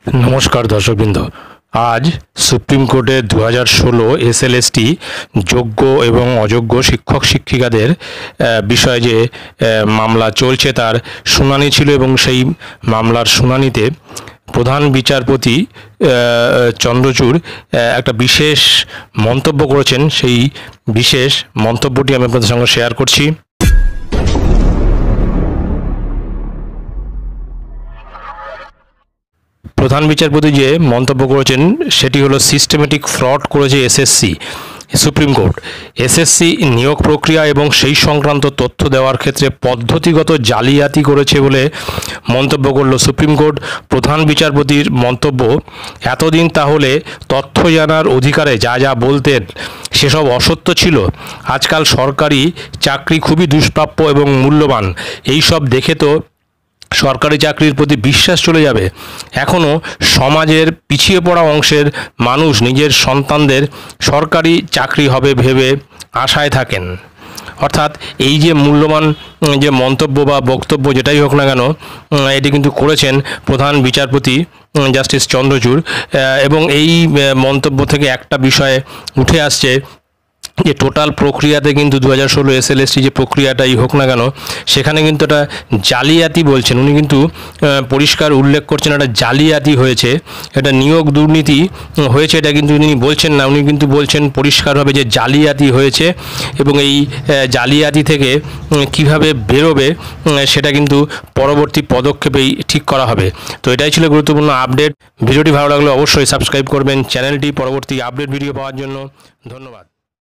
नमस्कार दर्शकबृंद। आज सुप्रीम कोर्टे 2016 एसएलएसटी योग्य एवं अयोग्य शिक्षक शिक्षिकाদের বিষয়ে যে মামলা চলছে তার শুনানি ছিল এবং সেই মামলার শুনানিতে প্রধান বিচারপতি চন্দ্রচূড় একটা বিশেষ মন্তব্য করেছেন। সেই বিশেষ মন্তব্যটি আমি আপনাদের সঙ্গে শেয়ার করছি। প্রধান বিচারপতি যে মন্তব্য করেছেন সেটি হলো সিস্টেমেটিক ফ্রড করেছে এসএসসি। সুপ্রিম কোর্ট এসএসসি নিয়োগ প্রক্রিয়া এবং সেই সংক্রান্ত তথ্য দেওয়ার ক্ষেত্রে পদ্ধতিগত জালিয়াতি করেছে বলে মন্তব্য করল সুপ্রিম কোর্ট। প্রধান বিচারপতির মন্তব্য, এতদিন তাহলে তথ্য জানার অধিকারে যা যা বলতেন সেসব অসত্য ছিল। আজকাল সরকারি চাকরি খুবই দুষ্প্রাপ্য এবং মূল্যবান। এই সব দেখে তো সরকারি চাকরির প্রতি বিশ্বাস চলে যাবে। এখনও সমাজের পিছিয়ে পড়া অংশের মানুষ নিজের সন্তানদের সরকারি চাকরি হবে ভেবে আশায় থাকেন। অর্থাৎ এই যে মূল্যবান যে মন্তব্য বা বক্তব্য যেটাই হোক না কেন, এটি কিন্তু করেছেন প্রধান বিচারপতি জাস্টিস চন্দ্রচূড়। এবং এই মন্তব্য থেকে একটা বিষয় উঠে আসছে যে টোটাল প্রক্রিয়াতে কিন্তু 2016 এসএলএসটি যে প্রক্রিয়াটাই হোক না কেন সেখানে কিন্তু এটা জালিয়াতি বলছেন উনি, কিন্তু পরিষ্কার উল্লেখ করছেন এটা জালিয়াতি হয়েছে, এটা নিয়োগ দুর্নীতি হয়েছে, এটা কিন্তু উনি বলছেন না। উনি কিন্তু বলছেন পরিষ্কারভাবে যে জালিয়াতি হয়েছে এবং এই জালিয়াতি থেকে কিভাবে বেরোবে সেটা কিন্তু পরবর্তী পদক্ষেপেই ঠিক করা হবে। তো এটাই ছিল গুরুত্বপূর্ণ আপডেট। ভিডিওটি ভালো লাগলে অবশ্যই সাবস্ক্রাইব করবেন চ্যানেলটি পরবর্তী আপডেট ভিডিও পাওয়ার জন্য। ধন্যবাদ।